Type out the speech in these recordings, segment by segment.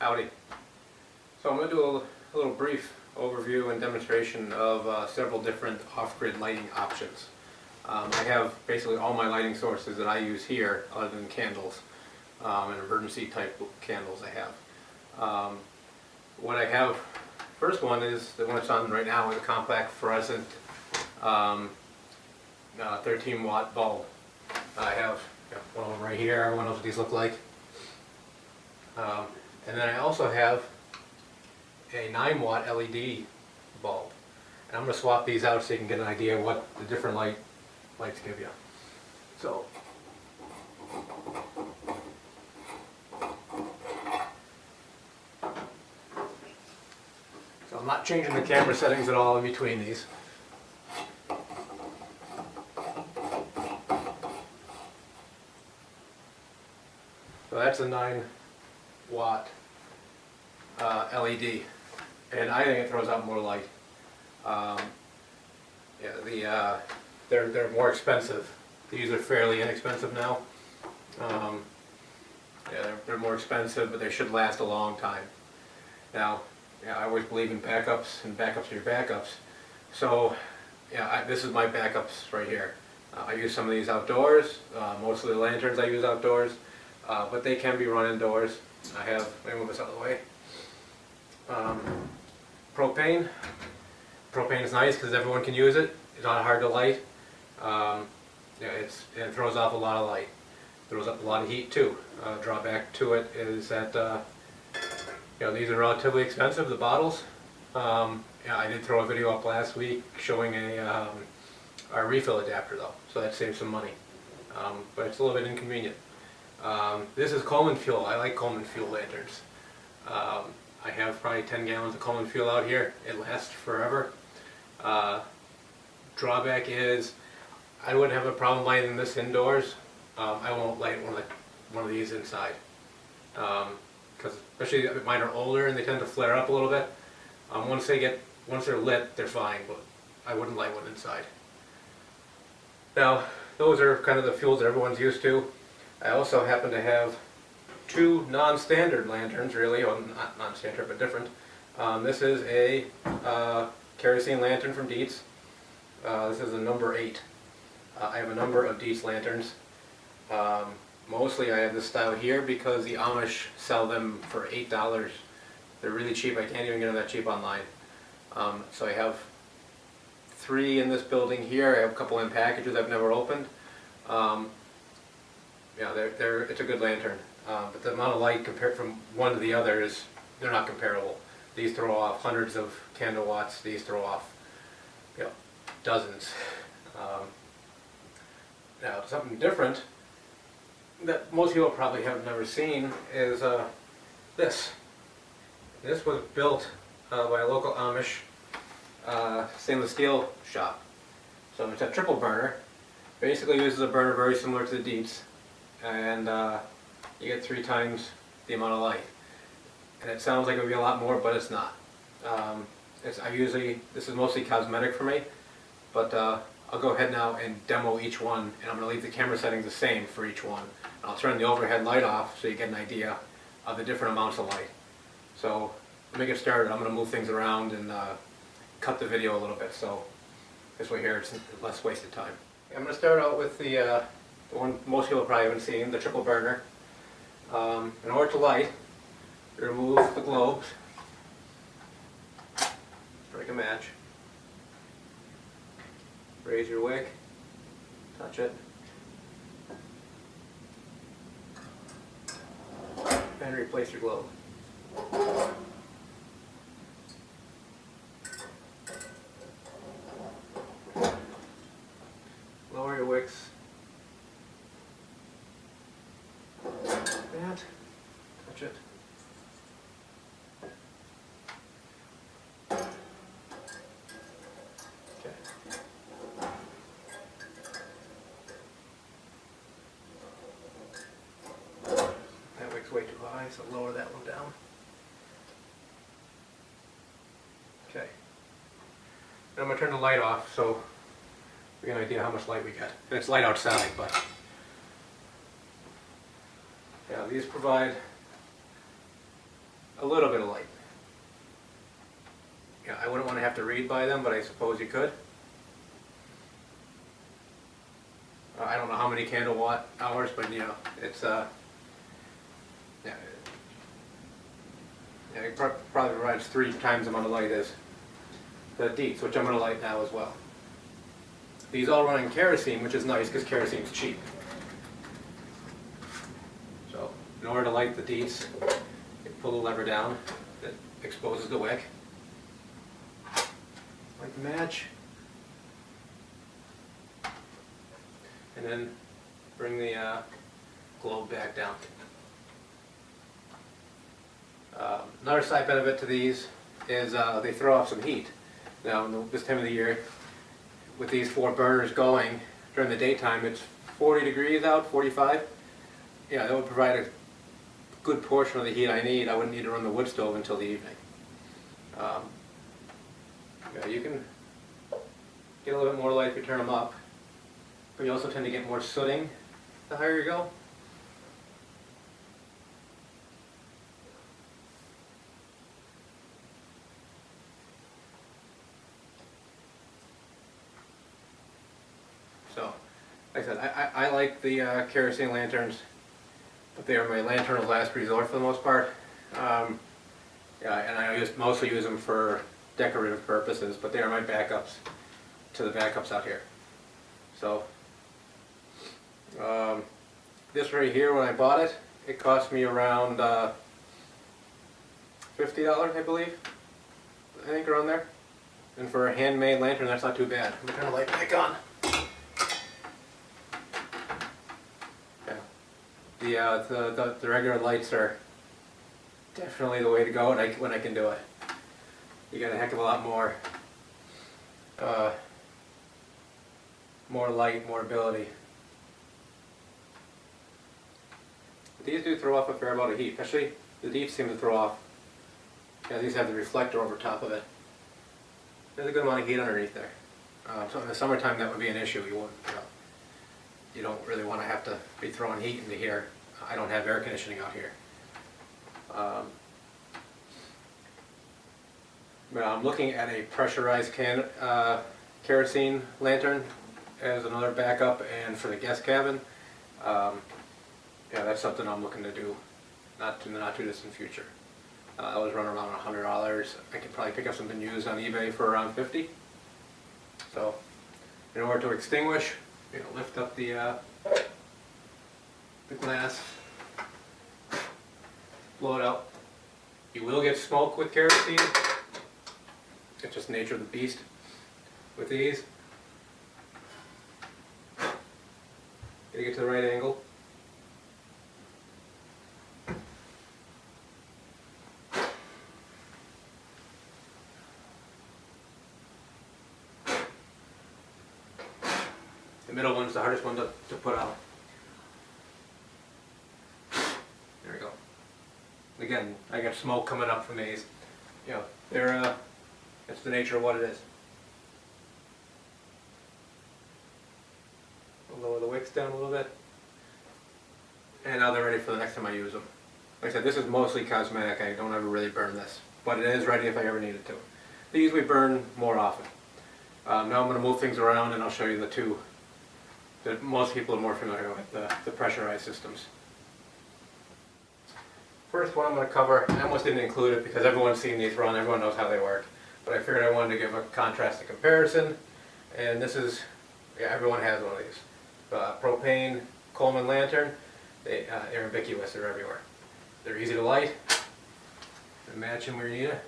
Howdy. So I'm going to do a little brief overview and demonstration of several different off-grid lighting options. I have basically all my lighting sources that I use here other than candles and emergency type candles I have. What I have, first one is the one that's on right now is a compact fluorescent 13 watt bulb. I have one of them right here. Everyone knows what these look like. And then I also have a 9 watt LED bulb. And I'm going to swap these out so you can get an idea of what the different lights give you. So I'm not changing the camera settings at all in between these. So that's a 9 watt LED, and I think it throws out more light. They're more expensive. These are fairly inexpensive now. They're more expensive, but they should last a long time. Now, I always believe in backups, and backups are your backups. So, this is my backups right here. I use some of these outdoors. Most of the lanterns I use outdoors, but they can be run indoors. Let me move this out of the way. Propane. Propane is nice because everyone can use it. It's not hard to light. It throws off a lot of light. Throws up a lot of heat too. Drawback to it is that these are relatively expensive, the bottles. I did throw a video up last week showing our refill adapter though, so that saves some money. But it's a little bit inconvenient. This is Coleman fuel. I like Coleman fuel lanterns. I have probably 10 gallons of Coleman fuel out here. It lasts forever. Drawback is I wouldn't have a problem lighting this indoors. I won't light one of these inside. Because especially mine are older and they tend to flare up a little bit. Once they're lit, they're fine, but I wouldn't light one inside. Now, those are kind of the fuels that everyone's used to. I also happen to have two non-standard lanterns, really, well, not non-standard, but different. This is a Kerosene Lantern from Dietz. This is a number 8. I have a number of Dietz lanterns. Mostly I have this style here because the Amish sell them for $8. They're really cheap. I can't even get them that cheap online. So I have 3 in this building here. I have a couple in packages I've never opened. It's a good lantern, but the amount of light compared from one to the other they're not comparable. These throw off hundreds of candle watts. These throw off, dozens. Now, something different that most people probably have never seen is this. This was built by a local Amish stainless steel shop. So it's a triple burner. Basically uses a burner very similar to the Dietz, and you get 3 times the amount of light. And it sounds like it would be a lot more, but it's not. This is mostly cosmetic for me, but I'll go ahead now and demo each one, and I'm going to leave the camera settings the same for each one. I'll turn the overhead light off so you get an idea of the different amounts of light. So let me get started. I'm going to move things around and cut the video a little bit, so this way here it's less wasted time. I'm going to start out with the one most people probably haven't seen, the triple burner. In order to light, you remove the globes, strike a match, raise your wick, touch it, and replace your globe. Lower your wicks. That. Touch it. Okay. That wick's way too high, so lower that one down. Okay. Now I'm going to turn the light off so we get an idea how much light we get. And it's light outside, but yeah, these provide a little bit of light. Yeah, I wouldn't want to have to read by them, but I suppose you could. I don't know how many candle watt hours, but you know, it's yeah, it probably provides 3 times the amount of light as the Deets, which I'm going to light now as well. These all run in kerosene, which is nice because kerosene's cheap. So, in order to light the Deets, you pull the lever down that exposes the wick. Light the match. And then bring the globe back down. Another side benefit to these is they throw off some heat. Now, this time of the year, with these 4 burners going during the daytime, it's 40 degrees out, 45. Yeah, that would provide a good portion of the heat I need. I wouldn't need to run the wood stove until the evening. Yeah, you can get a little bit more light if you turn them up, but you also tend to get more sooting the higher you go. So, like I said, I like the kerosene lanterns, but they are my lantern of last resort for the most part. Yeah, and I mostly use them for decorative purposes, but they are my backups to the backups out here. So, this right here, when I bought it, it cost me around $50, I believe. I think around there. And for a handmade lantern, that's not too bad. I'm gonna turn the light back on. Yeah. The regular lights are definitely the way to go when I can do it. You get a heck of a lot more light, more ability. But these do throw off a fair amount of heat, especially the Deeps seem to throw off. Yeah, these have the reflector over top of it. There's a good amount of heat underneath there. So in the summertime that would be an issue. You don't really want to have to be throwing heat into here. I don't have air conditioning out here. But I'm looking at a pressurized kerosene lantern as another backup, and for the guest cabin. Yeah, that's something I'm looking to do, not in the not too distant future. I was running around $100. I could probably pick up something used on eBay for around $50. So, in order to extinguish, lift up the glass, blow it out. You will get smoke with kerosene. It's just the nature of the beast with these. Gotta get to the right angle. The middle one's the hardest one to put out. There we go. Again, I got smoke coming up from these. It's the nature of what it is. I'll lower the wicks down a little bit. And now they're ready for the next time I use them. Like I said, this is mostly cosmetic. I don't ever really burn this. But it is ready if I ever needed to. These we burn more often. Now I'm going to move things around and I'll show you the two that most people are more familiar with, the pressurized systems. First one I'm going to cover, I almost didn't include it because everyone's seen these run, everyone knows how they work. But I figured I wanted to give a contrasting comparison. And this is, everyone has one of these. Propane Coleman Lantern. They're ubiquitous, they're everywhere. They're easy to light. They match them where you need it.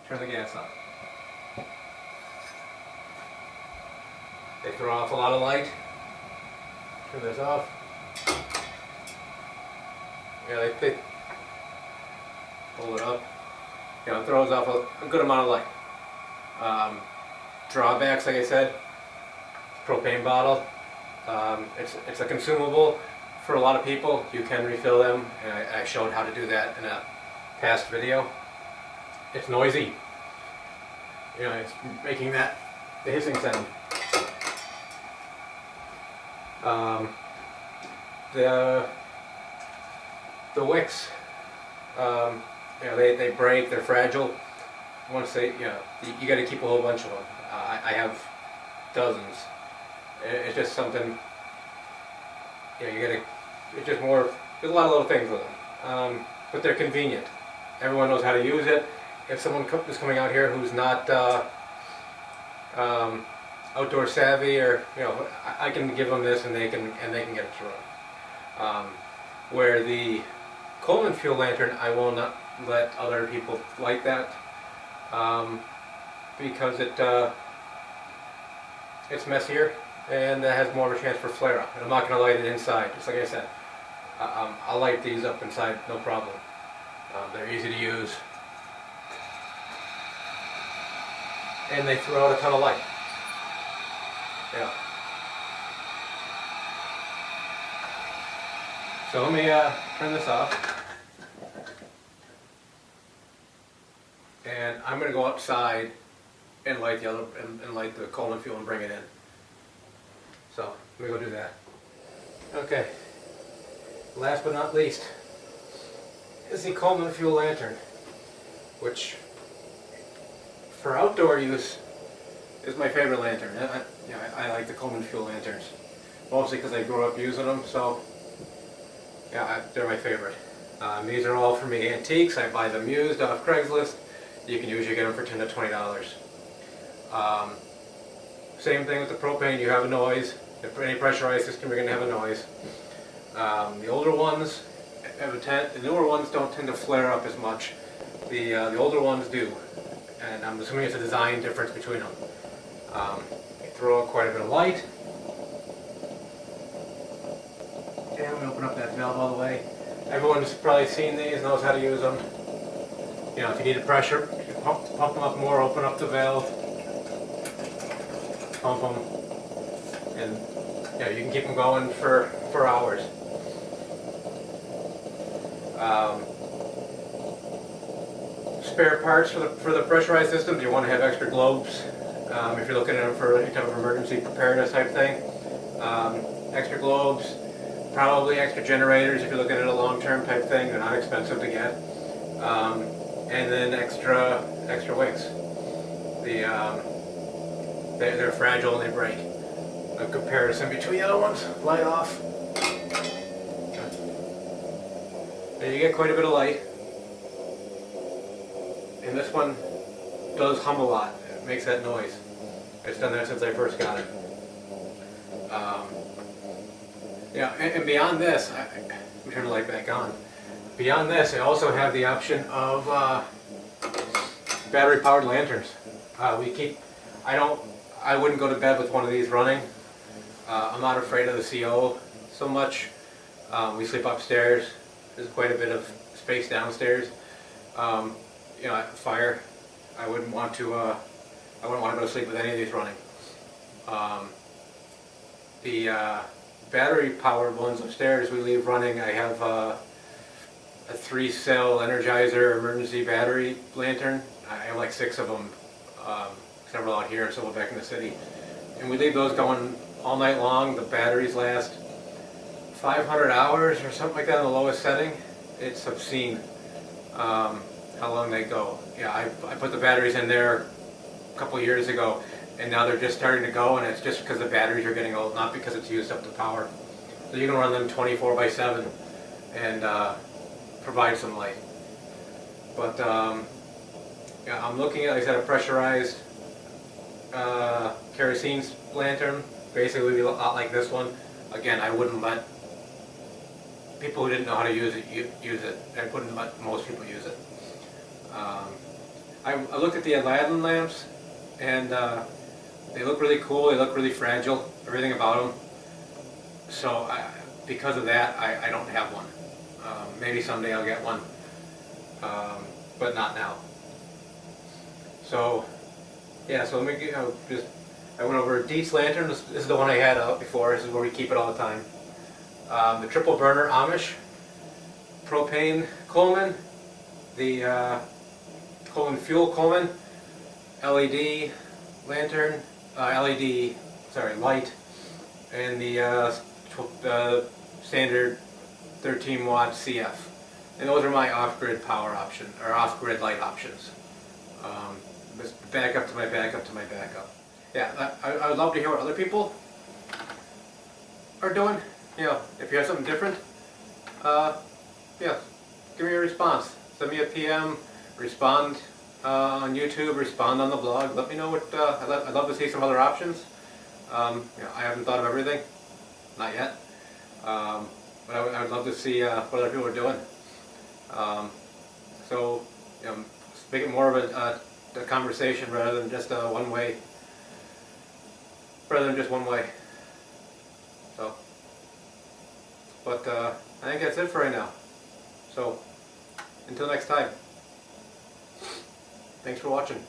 Turn the gas on. They throw off a lot of light. Turn this off. Yeah, they hold it up. It throws off a good amount of light. Drawbacks, like I said, propane bottle. It's a consumable for a lot of people. You can refill them, and I showed how to do that in a past video. It's noisy. It's making the hissing sound. the wicks, you know, they break, they're fragile. Once they, you know, you got to keep a whole bunch of them. I have dozens. It's just something, you know, you got to, it's just more, there's a lot of little things with them. But they're convenient. Everyone knows how to use it. If someone is coming out here who's not outdoor savvy, or, you know, I can give them this and they can get it to run. Where the Coleman fuel lantern, I will not let other people light that, because it's messier and it has more of a chance for flare up. And I'm not going to light it inside. Just like I said, I'll light these up inside, no problem. They're easy to use, and they throw out a ton of light. Yeah. So let me turn this off, and I'm going to go outside and light the other and light the Coleman fuel and bring it in. So let me go do that. Okay. Last but not least is the Coleman fuel lantern, which for outdoor use is my favorite lantern. I like the Coleman fuel lanterns, mostly because I grew up using them. So yeah, they're my favorite. These are all for me antiques. I buy them used off Craigslist. You can usually get them for $10 to $20. Same thing with the propane. You have a noise. If any pressurized system, you're going to have a noise. The older ones the newer ones don't tend to flare up as much. The older ones do, and I'm assuming it's a design difference between them. They throw out quite a bit of light. And I'm going to open up that valve all the way. Everyone's probably seen these, knows how to use them. You know, if you need a pressure, you pump them up more, open up the valve, pump them, and yeah, you can keep them going for hours. Spare parts for the pressurized systems, you want to have extra globes. If you're looking at them for any type of emergency preparedness type thing. Extra globes, probably extra generators if you're looking at a long-term type thing. They're not expensive to get. And then extra wicks. They're fragile and they break. A comparison between the other ones, light off. And you get quite a bit of light. And this one does hum a lot. It makes that noise. It's done that since I first got it. Yeah, and beyond this, let me turn the light back on. Beyond this, I also have the option of battery-powered lanterns. I wouldn't go to bed with one of these running. I'm not afraid of the CO so much. We sleep upstairs. There's quite a bit of space downstairs. You know, fire. I wouldn't want to go to sleep with any of these running. The battery-powered ones upstairs we leave running. I have a 3-cell Energizer emergency battery lantern. I have like 6 of them, several out here, several back in the city. And we leave those going all night long. The batteries last 500 hours or something like that on the lowest setting. It's obscene how long they go. Yeah, I put the batteries in there a couple years ago, and now they're just starting to go, and it's just because the batteries are getting old, not because it's used up the power. So you can run them 24/7 and provide some light. But yeah, I'm looking at, like I said, a pressurized kerosene lantern, basically a lot like this one. Again, I wouldn't let people who didn't know how to use it use it. I wouldn't let most people use it. I looked at the Aladdin lamps, and they look really cool. They look really fragile. Everything about them. So because of that, I don't have one. Maybe someday I'll get one, but not now. So yeah, so let me I went over Dietz lantern. This is the one I had out before. This is where we keep it all the time. The triple burner Amish, propane Coleman, the Coleman fuel Coleman, LED lantern, light, and the standard 13 watt CF. And those are my off-grid power option, or off-grid light options. Just backup to my backup to my backup. Yeah, I would love to hear what other people are doing. You know, if you have something different, yeah, give me a response. Send me a PM, respond on YouTube, respond on the blog. Let me know what, I'd love to see some other options. You know, I haven't thought of everything, not yet. But I would love to see what other people are doing. So, you know, make it more of a conversation rather than just one way. Rather than just one way. So, but I think that's it for right now. So, until next time. Thanks for watching.